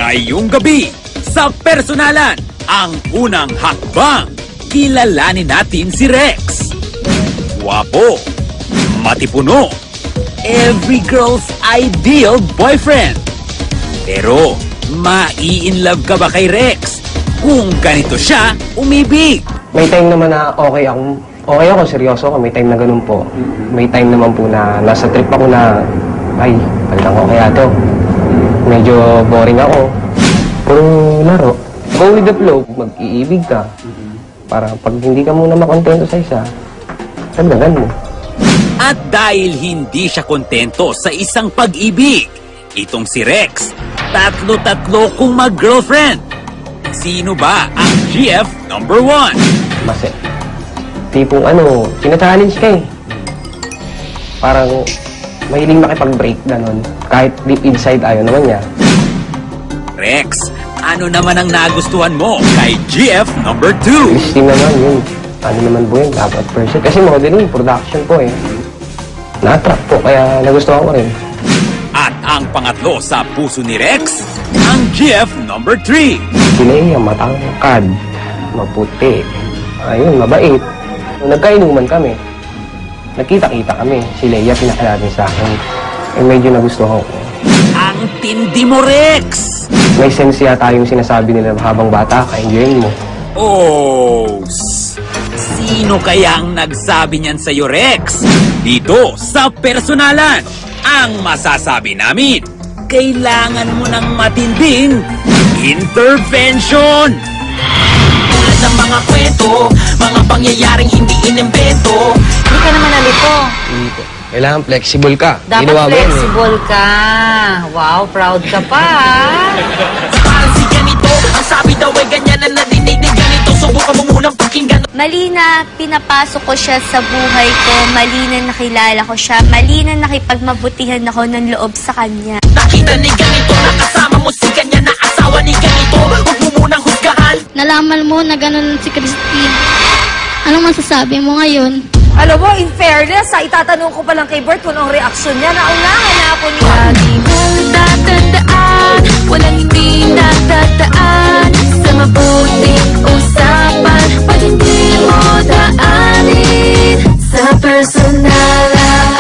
Ngayong gabi, sa Personalan, ang unang hakbang. Kilalanin natin si Rex. Guwapo, matipuno, every girl's ideal boyfriend. Pero, mai-inlove ka ba kay Rex? Kung ganito siya, umibig. May time naman na okay ako, seryoso ako. May time na ganun po. May time naman po na nasa trip ako na, ay, palitan ko kaya to. Medyo boring ako. Puro laro. Go with the flow. Mag-iibig ka. Para pag hindi ka muna makontento sa isa, dagdagan mo. At dahil hindi siya kontento sa isang pag-ibig, itong si Rex, tatlo-tatlo kung mag-girlfriend. Sino ba ang GF number 1? Mase. Tipong tina-challenge ka eh. Parang mahiling makipag-break, ganun. Kahit deep inside, ayaw naman niya. Rex, ano naman ang nagustuhan mo kay GF number 2? Christine naman yun. Ano naman po yun, dapat person. Kasi modeling, production po eh. Na-attract po, kaya nagustuhan ko rin. At ang pangatlo sa puso ni Rex, ang GF number 3. Si Leia, matangkad, maputi, ayun, mabait. Nung nagkainuman kami, nagkita-kita kami. Si Leia pinakilala niya sa akin. Eh, medyo nagustuhan ko. Ang tindi mo, Rex! May sense yata yung sinasabi nila habang bata ka, enjoyin mo. Oh, sino kaya ang nagsabi niyan sa'yo, Rex? Dito sa Personalan, ang masasabi namin, kailangan mo ng matinding intervention! Tulad ng mga kwento, mga pangyayaring hindi inimbento. Hindi ka naman nalito. Dito. Kailangan flexible ka. Dapat Ginawa mo yun, flexible ka. Wow, proud ka pa. Parang si ganito, ang sabi daw ay ganyan na nadinig ni ganito. Subukan mo munang pakinggan. Mali na pinapasok ko siya sa buhay ko. Mali na nakilala ko siya. Mali na nakipagmabutihan ako ng loob sa kanya. Nakita ni ganito, nakasama mo si ganyan na asawa ni ganito. Huwag mo munang husgahan. Nalaman mo na ganun si Christine. Anong masasabi mo ngayon? Alam mo, in fairness, itatanong ko pa lang kay Bert kung ang reaksyon niya. Naunahan na ako niya. Lagi mong tatandaan, walang hindi natataan. Sa mabuting usapan, pag hindi mo daanin. Sa Personalan.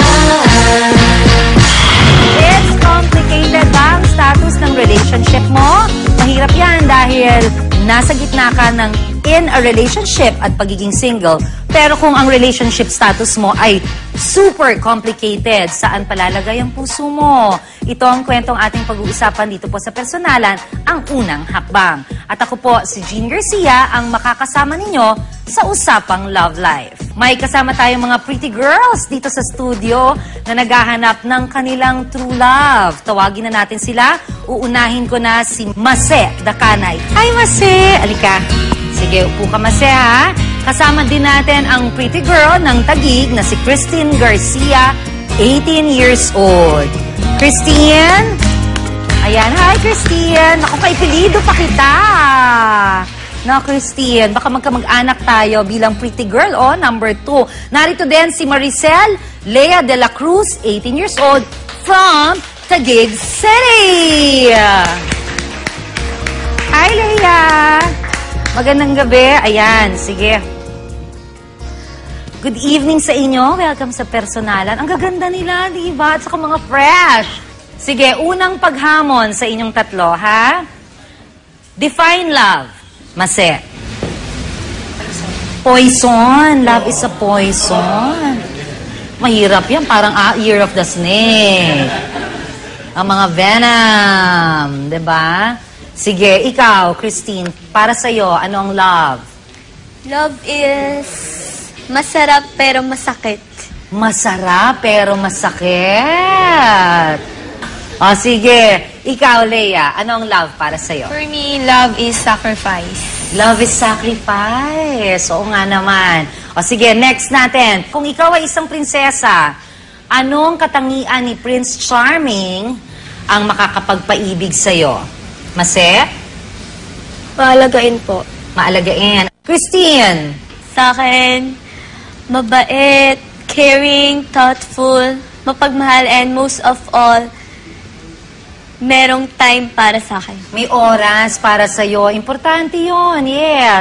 It's complicated ba ang status ng relationship mo? Mahirap yan dahil nasa gitna ka ng in a relationship at pagiging single. Pero kung ang relationship status mo ay super complicated, saan palalagay ang puso mo? Ito ang kwentong ating pag-uusapan dito po sa Personalan, ang unang hakbang. At ako po, si Jean Garcia, ang makakasama ninyo sa Usapang Love Life. May kasama tayong mga pretty girls dito sa studio na naghahanap ng kanilang true love. Tawagin na natin sila. Uunahin ko na si Mase Dakanay. Hi, Mase! Alika. Sige, upo ka, Mase, ha? Kasama din natin ang pretty girl ng Taguig na si Christine Garcia, 18 years old. Christine? Ayan, hi, Christine. Ako, kaipilido pa kita. No, Christine, baka magkamag-anak tayo bilang pretty girl, number 2. Narito din si Maricel Lea de la Cruz, 18 years old, from Taguig City. Hi, Lea. Magandang gabi. Ayan, sige. Good evening sa inyo. Welcome sa Personalan. Ang gaganda nila, di ba? At saka mga fresh. Sige, unang paghamon sa inyong tatlo, ha? Define love. Mase. Poison. Love is a poison. Mahirap yan. Parang Year of the Snake. Ang mga venom. Di ba? Sige, ikaw, Christine, para sa'yo, ano ang love? Love is masarap pero masakit. Masarap pero masakit. O, sige. Ikaw, Leia, ano ang love para sa'yo? For me, love is sacrifice. Love is sacrifice. Oo nga naman. O, sige, next natin. Kung ikaw ay isang prinsesa, anong katangian ni Prince Charming ang makakapagpaibig sa'yo? Mase? Maalagain po. Maalagain. Christine? Sa akin, mabait, caring, thoughtful, mapagmahal, and most of all, merong time para sa akin. May oras para sa'yo. Importante yun,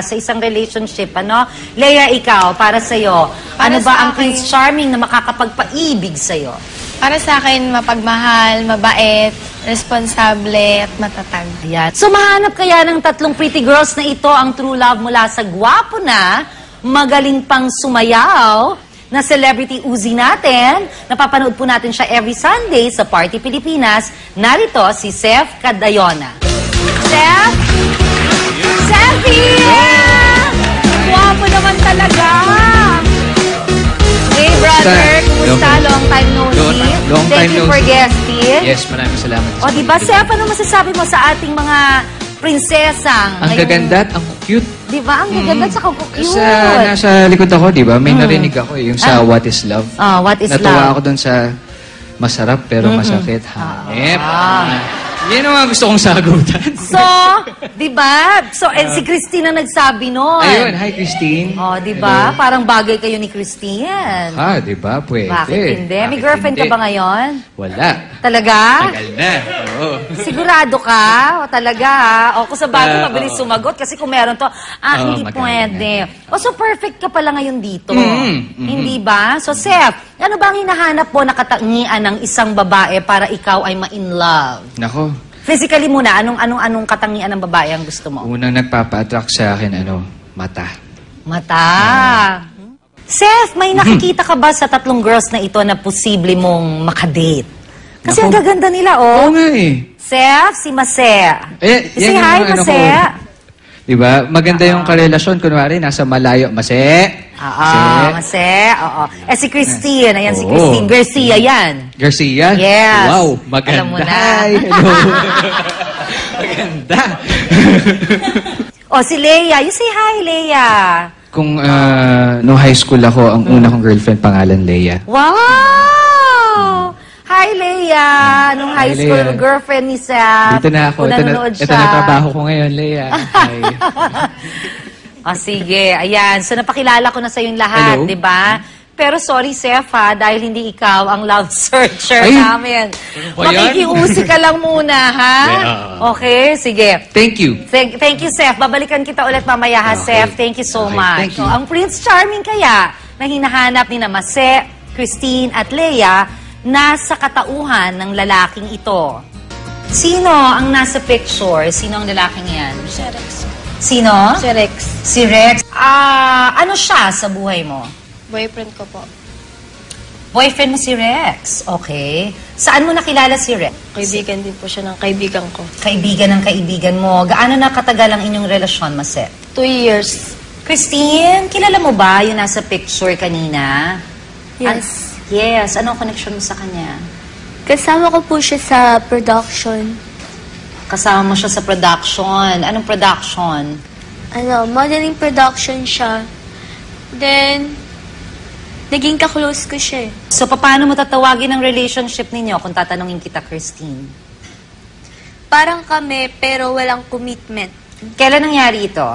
sa isang relationship, ano? Leia, ikaw, para sa'yo, ano Para ba sa ang akin- Prince Charming na makakapagpaibig sa'yo? Para sa akin, mapagmahal, mabait, responsable, at matatag. Ayan. So, mahanap kaya ng tatlong pretty girls na ito ang true love mula sa gwapo na, magaling pang sumayaw, na celebrity Uzi natin. Napapanood po natin siya every Sunday sa Party Pilipinas. Narito si Seth Cadayona. Seth? Sethie! Gwapo naman talaga! Hey, brother. Kumusta? Long time no see. Long Thank time you no for see. guesting. Yes, maraming salamat. O, diba, Seth, ano masasabi mo sa ating mga prinsesang? Ang gaganda at ang cute. Diba? Ang gaganda at saka cute. Nasa likod ako, di ba? May narinig ako yung sa What is Love. What is Natuwa love? ako dun sa masarap pero masakit. Hanep. Yan ang mga gusto kong sagutan. So, diba? So, si Christine ang nagsabi nun. Ayun, hi Christine. O, diba? Parang bagay kayo ni Christine. Di ba? Pwede. Bakit hindi? May Bakit girlfriend ka hindi? ba ngayon? Wala. Talaga? Tagal na. Oo. Sigurado ka? O talaga ha? O kung sa bagay, mabilis oo. sumagot. Kasi kung meron to, hindi maganda. pwede. O so perfect ka pala ngayon dito. Mhm, Hindi ba? So Seth, ano ba ang hinahanap mo na katangian ng isang babae para ikaw ay ma-in love? Nako, Physically muna, anong katangian ng babae ang gusto mo? unang nagpapa-attract sa akin, mata. Mata. Seth, may nakikita ka ba sa tatlong girls na ito na posible mong makadate? Kasi Naku. ang gaganda nila, Oo nga eh. Seth, si Mase. Say yan hi, yung ano Mase. ko. Diba? Maganda yung karelasyon. Kunwari, nasa malayo. Mase. Mase. Oo. Si Christine. Ayan si Oo. Christine. Garcia yan. Garcia? Yes. Wow, maganda. Alam mo na. Hi, hello. Maganda. Si Leia. You say hi, Leia. Kung no high school ako, ang una kong girlfriend pangalan Leia. Wow! Hi, Leia. Nung high Hi, school, Leia. girlfriend ni Seth. Dito na ako. Kung nanonood Ito siya. na trabaho ko ngayon, Leia. Hi. Sige. Ayan. So, napakilala ko na sa yung lahat, Hello. di ba? Pero sorry, Seth, dahil hindi ikaw ang love searcher Ay! namin. ba yan? Makikiusi ka lang muna, ha? Yeah. Okay, sige. Thank you. Thank you, Seth. Babalikan kita ulit mamaya, ha, Okay. Seth. Thank you so Okay, much. thank you. So, ang Prince Charming kaya na hinahanap ni na Mase, Christine at Leia nasa katauhan ng lalaking ito. Sino ang nasa picture? Sino ang lalaking yan? Si Rex. Sino? Si Rex. Si Rex. Ano siya sa buhay mo? Boyfriend ko po. Boyfriend mo si Rex. Okay. Saan mo nakilala si Rex? Kaibigan din po siya ng kaibigan ko. Kaibigan ng kaibigan mo. Gaano na katagal ang inyong relasyon, Mase? 2 years. Christine, kilala mo ba yung nasa picture kanina? Yes. Yes. Anong connection mo sa kanya? Kasama ko po siya sa production. Kasama mo siya sa production. Anong production? Modeling production siya. Then, naging ka-close ko siya. So, paano mo tatawagin ang relationship ninyo kung tatanungin kita, Christine? Parang kami, pero walang commitment. Kailan nangyari ito?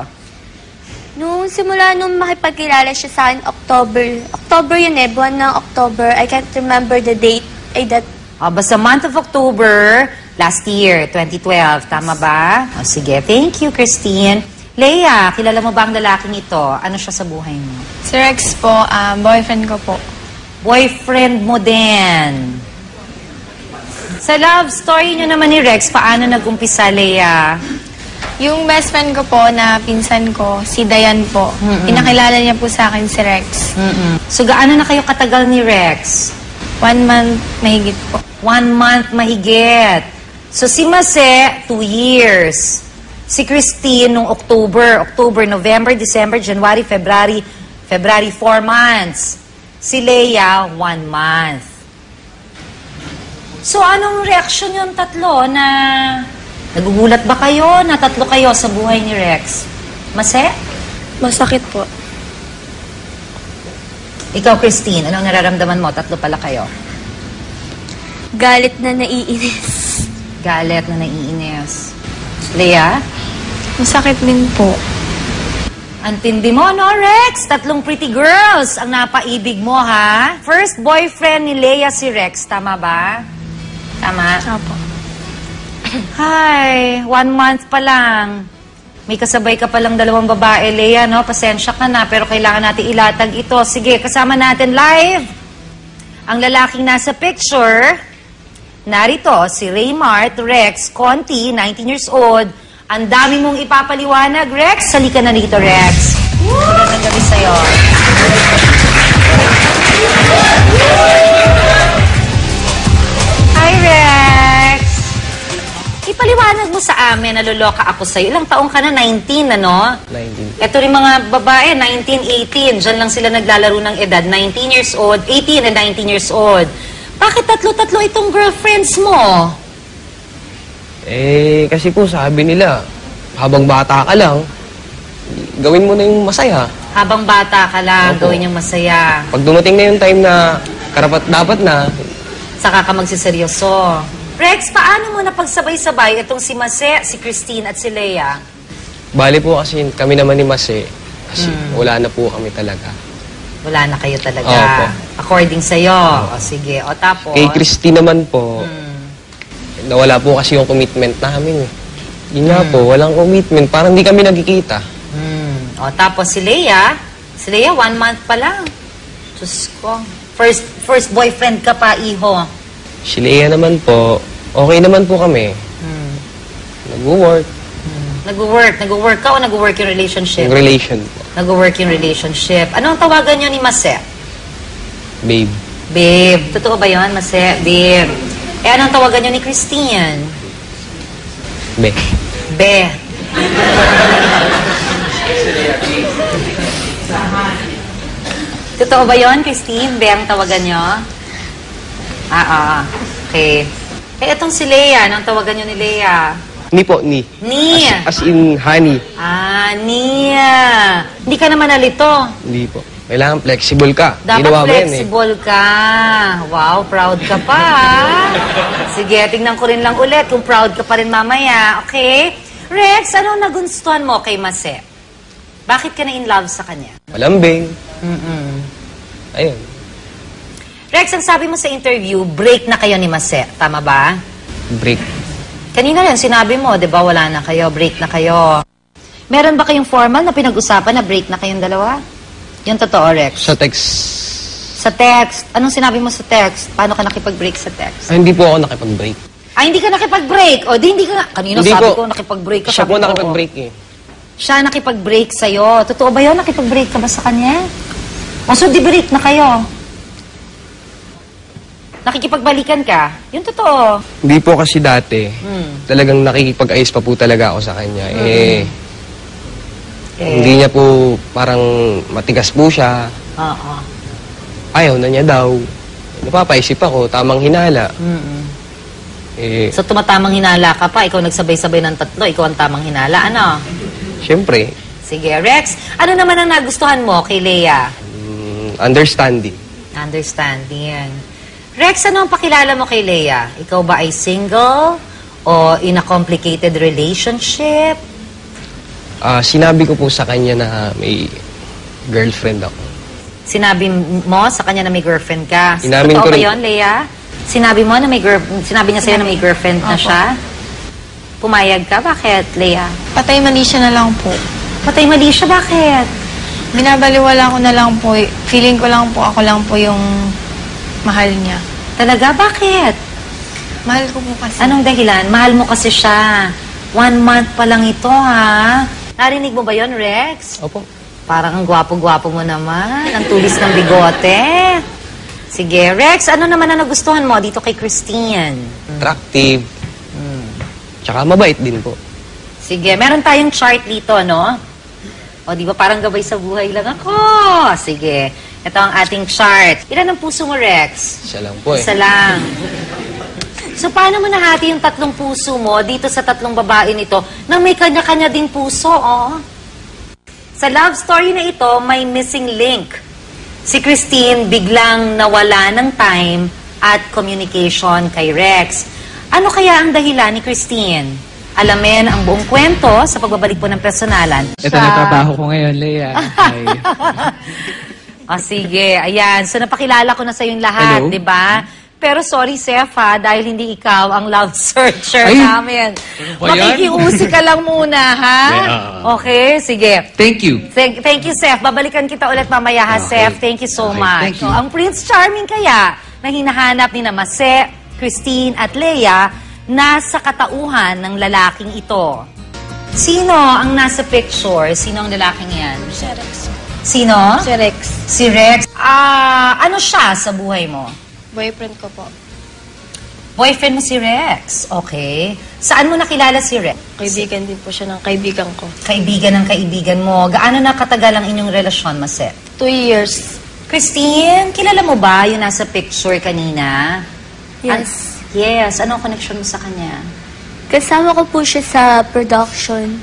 Nung simula nung makipagkilala siya sa akin, October yun buwan ng October. I can't remember the date. Basta month of October, last year, 2012. Tama ba? Sige. Thank you, Christine. Leia, kilala mo ba ang lalaking ito? Ano siya sa buhay mo? Si Rex po, boyfriend ko po. Boyfriend mo din. Sa love story nyo naman ni Rex, paano nag-umpisa, Leia? Yung best friend ko po na pinsan ko, si Dayan po. Pinakilala niya po sa akin si Rex. So, gaano na kayo katagal ni Rex? 1 month mahigit po. 1 month mahigit. So, si Mase, 2 years. Si Christine, nung October, November, December, January, February, 4 months. Si Leia, 1 month. So, anong reaksyon yung tatlo na... Nagugulat ba kayo na tatlo kayo sa buhay ni Rex? Mase? Masakit po. Ikaw, Christine, anong nararamdaman mo? Tatlo pala kayo. Galit na naiinis. Galit na naiinis. Leia? Masakit din po. Antindi mo, no, Rex? Tatlong pretty girls ang napaibig mo, ha? First boyfriend ni Leia si Rex, tama ba? Tama? Apo. Hi, 1 month pa lang. May kasabay ka palang 2 babae, Lea, no? Pasensya ka na, pero kailangan natin ilatag ito. Sige, kasama natin live ang lalaking nasa picture. Narito, si Raymart Rex Conti, 19 years old. Ang dami mong ipapaliwanag, Rex. Halika na dito, Rex. Magandang gabi sa'yo. Hi, Rex. Ipaliwanag mo sa amin, naloloka ako sa'yo. Ilang taong ka na? 19, ano? 19. Ito rin mga babae, 19, 18. Diyan lang sila naglalaro ng edad. 19 years old, 18 and 19 years old. Bakit tatlo-tatlo itong girlfriends mo? Kasi po sabi nila, habang bata ka lang, gawin mo na yung masaya. Habang bata ka lang, Opo. gawin yung masaya. Pag dumating na yung time na karapat-dapat na, Saka ka magsiseryoso. Rex, paano mo napagsabay-sabay itong si Mase, si Christine at si Lea? bali po kasi kami naman ni Mase, kasi wala na po kami talaga. Wala na kayo talaga. Opo. According sa'yo. O sige, o tapos? Kay Christine naman po, nawala po kasi yung commitment namin eh. Yun nga po, walang commitment, parang hindi kami nagkikita. O tapos si Lea 1 month pa lang. Diyos ko. First boyfriend ka pa, iho. Si Lea naman po, okay naman po kami. Nag-work, Nag-work ka o nag-work yung relationship? yung relation po. Nag-work yung relationship. Ano ang tawagan nyo ni Mase? Babe, Babe. Totoo ba yun, Mase? Babe. Anong tawagan nyo ni Christine? be. Be. Totoo ba yun, Christine? Be ang tawagan nyo? Okay. Etong si Lea, anong tawagan nyo ni Lea? Ni po, ni. Ni. As in, honey. Nia. Hindi ka naman nalito. Hindi po. Kailangan flexible ka. Dapat Ginawa mo yan, flexible ka. Wow, proud ka pa. Sige, tingnan ko rin lang ulit kung proud ka pa rin mamaya. Okay? Rex, anong nagustuhan mo kay Mase? Bakit ka na in love sa kanya? Malambing. Ayun. Rex, ang sabi mo sa interview, break na kayo ni Mase. Tama ba? Break. Kanina rin, sinabi mo, di ba, wala na kayo, break na kayo. Meron ba kayong formal na pinag-usapan na break na kayong dalawa? Yung totoo, Rex. Sa text. Sa text. Anong sinabi mo sa text? Paano ka nakipag-break sa text? Hindi po ako nakipag-break. Hindi ka nakipag-break. O, di hindi ka nga. Kanina Hindi sabi po. ko, nakipag-break ka. Siya sabi po ko, nakipag-break eh. Siya nakipag-break sa'yo. Totoo ba yun? Nakipag-break ka ba sa kanya? O, so di break na kayo. Nakikipagbalikan ka. Yung totoo. Hindi po kasi dati, talagang nakikipag-ayos pa po talaga ako sa kanya. Hindi niya po parang matigas po siya. Oo. Ayaw na niya daw. Napapaisip ako, tamang hinala. So, tumatamang hinala ka pa. Ikaw nagsabay-sabay ng tatlo. Ikaw ang tamang hinala. Ano? Siyempre, Sige, Rex. Ano naman ang nagustuhan mo kay Lea? understanding. Understanding. Rex, ano ang pakilala mo kay Lea? Ikaw ba ay single? O in a complicated relationship? Sinabi ko po sa kanya na may girlfriend ako. Sinabi mo sa kanya na may girlfriend ka? Inamin Totoo ko ba rin. yun, Lea? Sinabi mo na sinabi niya sa'yo na may girlfriend na siya? Pumayag ka? Bakit, Lea? Patay mali siya na lang po. Patay mali siya, bakit? Binabaliwala ko na lang po. Feeling ko lang po, ako lang po yung mahal niya. Talaga, bakit? Mahal ko po kasi. Anong dahilan? Mahal mo kasi siya. 1 month pa lang ito, ha? Narinig mo ba yon, Rex? Opo. Parang ang gwapo-gwapo mo naman. Ang tulis ng bigote. Sige, Rex, ano naman ang nagustuhan mo dito kay Christine? Attractive. Tsaka mabait din po. Sige, meron tayong chart dito, no? O, di ba parang gabay sa buhay lang ako? Sige, ito ang ating chart. Ilan ang puso mo, Rex? Siya lang po eh. Isa lang. So, paano mo nahati yung 3 puso mo dito sa 3 babae nito na may kanya-kanya ding puso, oh? Sa love story na ito, may missing link. Si Christine biglang nawala ng time at communication kay Rex. Ano kaya ang dahilan ni Christine? Alamin ang buong kwento sa pagbabalik po ng personalan. Ito na trabaho ko ngayon, Lea. Hi. Sige, ayan. So, napakilala ko na sa yung lahat, Hello. di ba? pero sorry, Seth, ha, dahil hindi ikaw ang love searcher Ay, namin. ba yan? Makikiusi ka lang muna, ha? Okay, sige. Thank you. Thank you, Seth. Babalikan kita ulit mamaya, ha, Okay. Seth. Thank you so Okay, much. thank you. So, ang Prince Charming kaya na hinahanap ni Mase, Christine at Leia nasa katauhan ng lalaking ito. Sino ang nasa picture? Sino ang lalaking yan? Si Rex. Sino? Si Rex. Si Rex. Ano siya sa buhay mo? Boyfriend ko po. Boyfriend mo si Rex. Okay. Saan mo nakilala si Rex? Kaibigan din po siya ng kaibigan ko. Kaibigan ng kaibigan mo. Gaano na katagal ang inyong relasyon, Mase? 2 years. Christine, kilala mo ba yung nasa picture kanina? Yes. Yes. Anong connection mo sa kanya? Kasama ko po siya sa production.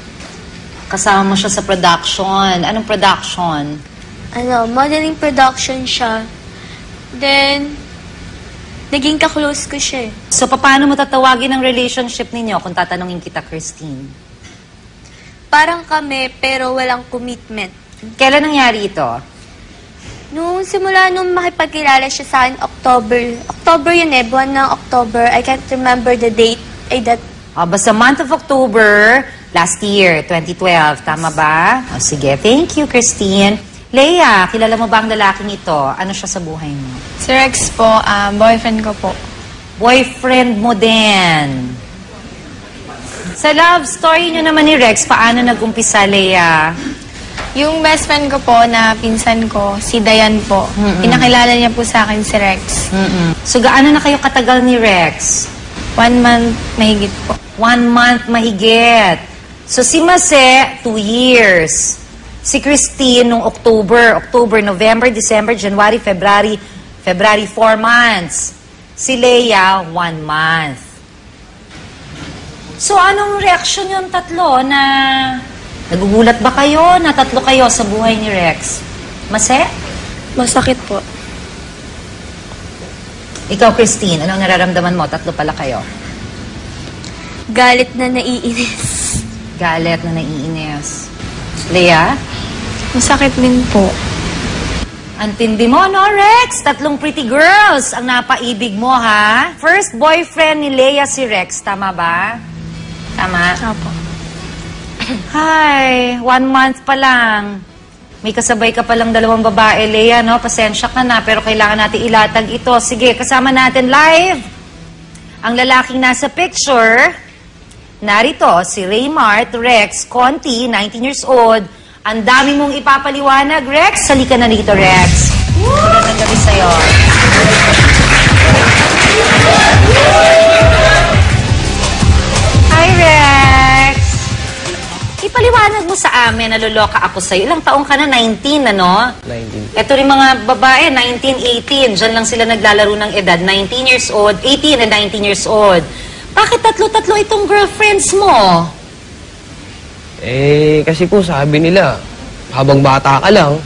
Kasama mo siya sa production. Anong production? Modeling production siya. Then, naging ka-close ko siya. So, paano mo tatawagin ang relationship ninyo kung tatanungin kita, Christine? Parang kami, pero walang commitment. Kailan nangyari ito? Nung simula nung makipagkilala siya sa akin, October yun eh, buwan ng October. I can't remember the date. Basta month of October, last year, 2012. Tama ba? Sige. Thank you, Christine. Leia, kilala mo ba ang lalaking ito? Ano siya sa buhay mo? Si Rex po, boyfriend ko po. Boyfriend mo din. Sa love story nyo naman ni Rex, paano nag-umpisa, Leia? Yung best friend ko po na pinsan ko, si Dayan po. Pinakilala niya po sa akin si Rex. So, gaano na kayo katagal ni Rex? 1 month mahigit po. 1 month mahigit. So, si Mase, 2 years. Si Christine, nung October, November, December, January, February, 4 months. Si Leia, 1 month. So, anong reaksyon yung tatlo na... Nagugulat ba kayo na tatlo kayo sa buhay ni Rex? Mase? Masakit po. Ikaw, Christine, anong nararamdaman mo? Tatlo pala kayo. Galit na naiinis. Galit na naiinis. Leia? Masakit din po. Antindi mo, no, Rex? Tatlong pretty girls ang napaibig mo, ha? First boyfriend ni Leia si Rex, tama ba? Tama? Apo. Hi, 1 month pa lang. May kasabay ka palang 2 babae, Leia, no? Pasensya ka na, pero kailangan natin ilatag ito. Sige, kasama natin live ang lalaking nasa picture. Narito, si Raymart Rex Conti, 19 years old. Ang dami mong ipapaliwanag, Rex. Halika na dito, Rex. Magandang gabi sa'yo. Hi, Rex. Ipaliwanag mo sa amin, naluloka ako sa'yo. Ilang taong ka na? 19, ano? 19. Ito rin mga babae, 19, 18. Diyan lang sila naglalaro ng edad. 19 years old, 18 and 19 years old. Bakit tatlo-tatlo itong girlfriends mo? Kasi po sabi nila, habang bata ka lang,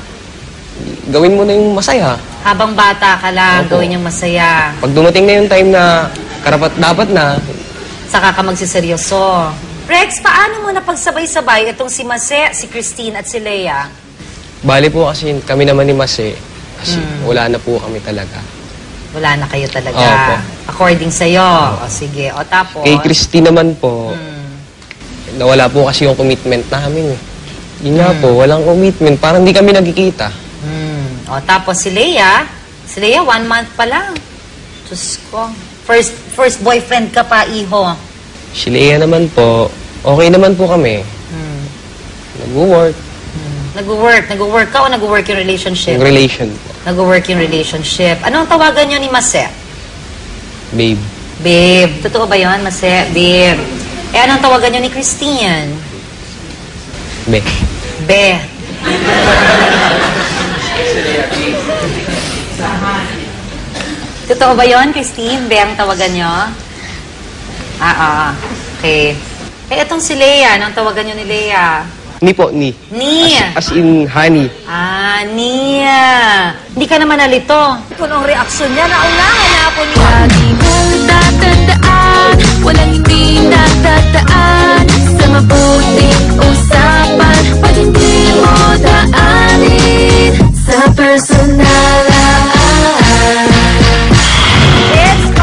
gawin mo na yung masaya. Habang bata ka lang, Opo. gawin yung masaya. Pag dumating na yung time na karapat-dapat na, Saka ka magsiseryoso. Rex, paano mo napagsabay-sabay itong si Mase, si Christine at si Leia? bali po kasi kami naman ni Mase, kasi wala na po kami talaga. Wala na kayo talaga. Opo. According sa'yo. O sige. O tapos? Kay Christine naman po, nawala po kasi yung commitment namin. Yun nga po, walang commitment. Parang hindi kami nagkikita. O tapos si Leia? Si Leia, 1 month pa lang. Diyos ko. First boyfriend ka pa, iho. Si Leia naman po, okay naman po kami. Nag-work. Nag-work ka o nag-work yung relationship? Yung relation po. Nag-work yung relationship. Anong tawagan nyo ni Mase? Babe. Babe. Totoo ba yun, Mase? Babe. Anong tawagan nyo ni Christine? Be. Be. Totoo ba yun, Christine? Be ang tawagan nyo? Okay. Etong si Leia. Anong tawagan nyo ni Leia? Ni po, ni. Ni. As in, honey. Nia. Hindi ka naman nalito. Kung ang reaksyon niya, naunahan na ako niya. Lagi mong tatandaan, walang hindi natataan. Sa mabuting usapan, pag hindi mo daanin sa personalan. It's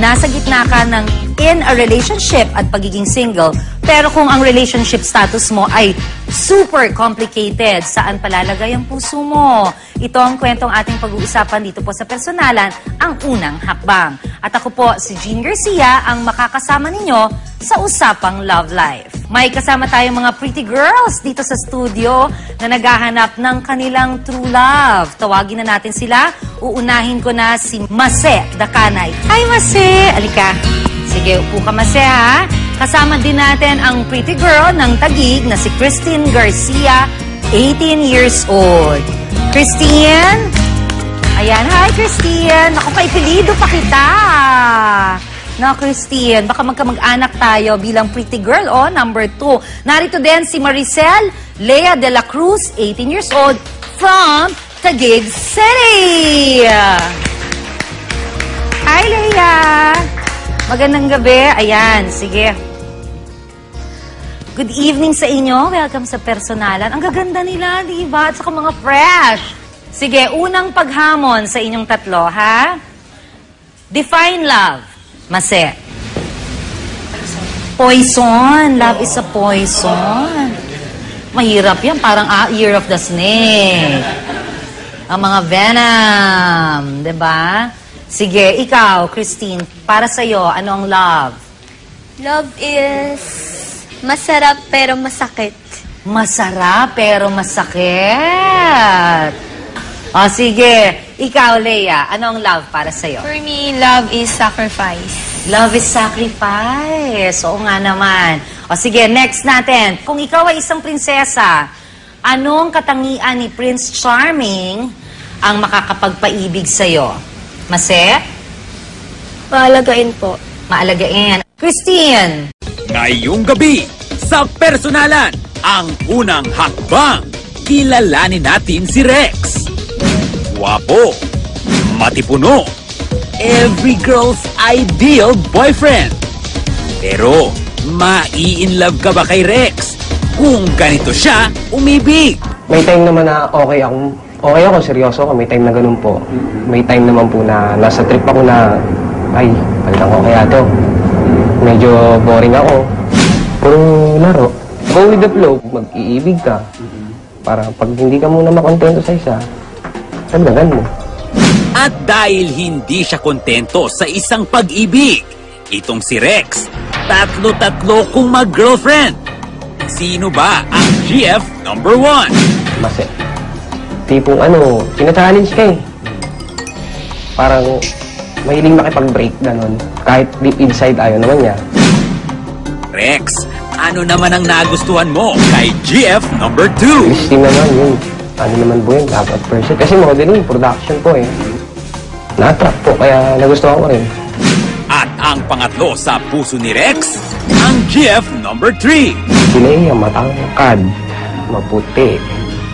nasa gitna ka ng in a relationship at pagiging single, pero kung ang relationship status mo ay super complicated, saan palalagay ang puso mo? Ito ang kwentong ating pag-uusapan dito po sa Personalan, ang unang hakbang. At ako po, si Jean Garcia, ang makakasama ninyo sa Usapang Love Life. May kasama tayong mga pretty girls dito sa studio na naghahanap ng kanilang true love. Tawagin na natin sila. Uunahin ko na si Mase Dakanay. Hi, Mase! Alika. Sige, upo ka, Mase, ha? Kasama din natin ang pretty girl ng Taguig na si Christine Garcia, 18 years old. Christine? Ayan, hi, Christine. Ako, kay Pilido pa kita. No, Christine, baka magkamag-anak tayo bilang pretty girl, number 2. Narito din si Maricel Lea de la Cruz, 18 years old, from Taguig City. Hi, Lea. Magandang gabi. Ayan, sige. Good evening sa inyo. Welcome sa Personalan. Ang gaganda nila, di ba? At saka mga fresh. Sige, unang paghamon sa inyong tatlo, ha? Define love. Mase. Poison. Love is a poison. Mahirap yan. Parang Year of the Snake. Ang mga venom. Diba? Sige, ikaw, Christine, para sa'yo, ano ang love? Love is masarap pero masakit. Masarap pero masakit. O, sige. Ikaw, Lea, ano ang love para sa'yo? For me, love is sacrifice. Love is sacrifice. Oo nga naman. O, sige, next natin. Kung ikaw ay isang prinsesa, anong katangian ni Prince Charming ang makakapagpaibig sa'yo? Mase? Maalagain po. Maalagain. Christine? Ngayong gabi, sa Personalan, ang unang hakbang. Kilalanin natin si Rex. Guwapo, matipuno, every girl's ideal boyfriend. Pero, mai-inlove ka ba kay Rex? Kung ganito siya, umibig. May time naman na okay ako, seryoso ako. May time na ganun po. May time naman po na nasa trip ako na, ay, palitan ko kaya to. Medyo boring ako. Puro laro. Go with the flow. Mag-iibig ka. Para pag hindi ka muna makontento sa isa, tagdagan mo. At dahil hindi siya kontento sa isang pag-ibig, itong si Rex, tatlo-tatlo kung mag-girlfriend. Sino ba ang GF number 1? Mase. Tipong tina-challenge ka eh. Parang mahiling makipag-break, ganun. Kahit deep inside, ayaw naman niya. Rex, ano naman ang nagustuhan mo kay GF number 2? Christine naman yun. Ano naman po yun, dapat person. Kasi modeling, production po eh. Na-attract po, kaya nagustuhan ko rin. At ang pangatlo sa puso ni Rex, ang GF number 3. Si Leia, matangkad, maputi,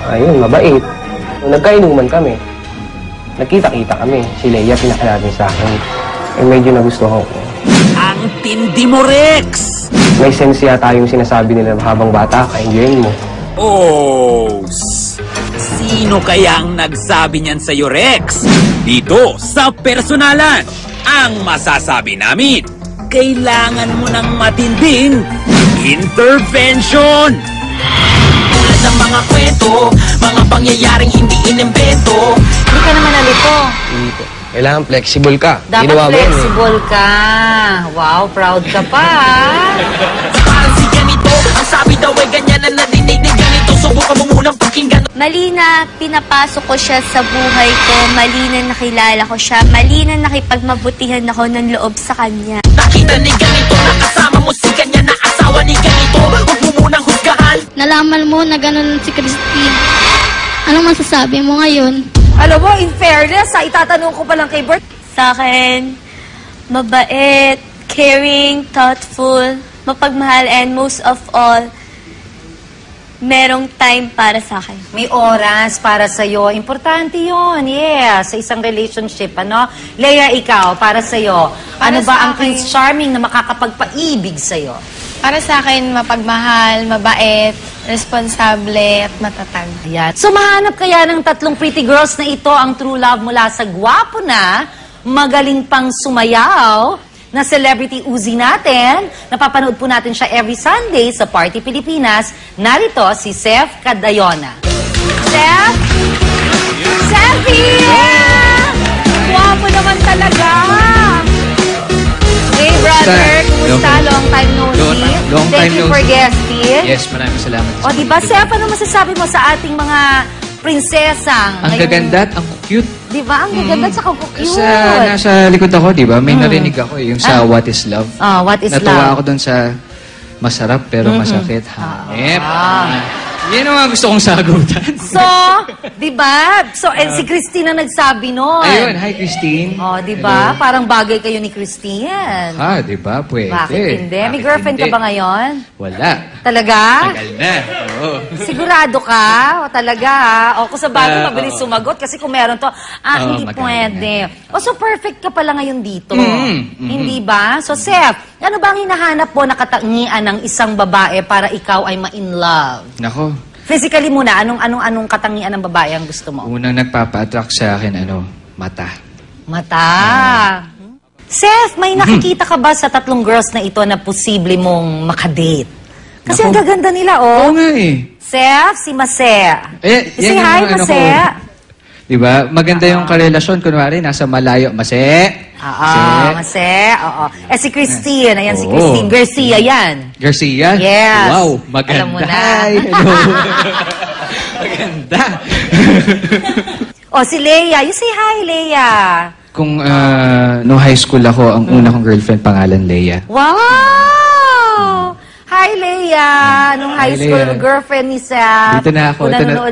ayun, mabait. Nung nagkainuman kami, nagkita-kita kami. Si Leia, pinakilala niya sa akin. Eh, medyo nagustuhan ko. Ang tindi mo, Rex! May sense yata yung sinasabi nila habang bata ka, enjoyin mo. Oh, sino kaya ang nagsabi niyan sa'yo, Rex? Dito sa Personalan, ang masasabi namin, kailangan mo ng matinding intervention! Tulad ng mga kwento, mga pangyayaring hindi inimbento. Hindi ka naman nalito. Hindi po. Kailangan flexible ka. Dapat Ginawa mo yun, eh. flexible ka. Wow, proud ka pa. Parang si ganito, ang sabi daw ay ganyan na nadinig ni ganito. Subukan mo munang pakinggan. Mali na pinapasok ko siya sa buhay ko. Mali na nakilala ko siya. Mali na nakipagmabutihan ako ng loob sa kanya. Nakita ni ganito, nakasama mo si ganyan na asawa ni ganito. Huwag mo munang husgahan. Nalaman mo na gano'n si Christine. Anong masasabi mo ngayon? Alam mo, in fairness, itatanong ko pa lang kay Bert. Sa akin, mabait, caring, thoughtful, mapagmahal, and most of all, merong time para sa akin. May oras para sa'yo. Importante yun, yes, sa isang relationship, ano? Leia, ikaw, para sa'yo, Para ano ba sa ang akin- Prince Charming na makakapagpaibig sa'yo? Para sa akin, mapagmahal, mabait, responsable, at matatag. Ayan. So, mahanap kaya ng tatlong pretty girls na ito ang true love mula sa gwapo na, magaling pang sumayaw, na celebrity Uzi natin. Napapanood po natin siya every Sunday sa Party Pilipinas. Narito si Seth Cadayona. Seth? Sefie! Guwapo naman talaga! Hey brother, kumusta? Long time no see. Long time Thank you no for see. guesting. Yes, maraming salamat. O diba, Seth, ano masasabi mo sa ating mga prinsesang? Ang gaganda at ang cute. Diba? Ang gaganda at saka cute. Sa nasa likod ako, di ba? May narinig ako yung sa What is Love. What is Natuwa love? ako dun sa masarap pero masakit. Hanep. Yan ang mga gusto kong sagutan. So, di ba? So, si Christine ang nagsabi nun. Ayun, hi Christine. Oh, di ba? Parang bagay kayo ni Christine. Di ba? Pwede. Bakit hindi? May Bakit girlfriend ka hindi? ba ngayon? Wala. Talaga? Tagal na. Oo. Sigurado ka? O talaga? O kung sa bagay, mabilis sumagot. Kasi kung meron to, hindi magaling pwede. O so, perfect ka pala ngayon dito. Hindi ba? So, Seth, ano ba ang hinahanap mo na katangian ng isang babae para ikaw ay ma-in love? Nako. Physically muna, anong katangian ng babae ang gusto mo? Unang nagpapa-attract sa akin, mata. Mata. Seth, may nakikita ka ba sa tatlong girls na ito na posible mong makadate? Kasi Naku. ang gaganda nila, Oo nga eh. Seth, si Mase. Say Say hi, Mase. Diba? Maganda yung karelasyon. Kunwari, nasa malayo. Mase. Mase. Oo. Si Christine. Ayan, si Oo. Christine Garcia yan. Garcia? Yes. Wow, maganda. Alam mo na. Hi, hello. Maganda. Si Leia. You say hi, Leia. Kung no high school ako, ang una kong girlfriend, pangalan Leia. Wow! Hi, Leia. Nung high Hi, school, Leia. girlfriend ni Seth. Dito na ako. Kung Ito na- nanonood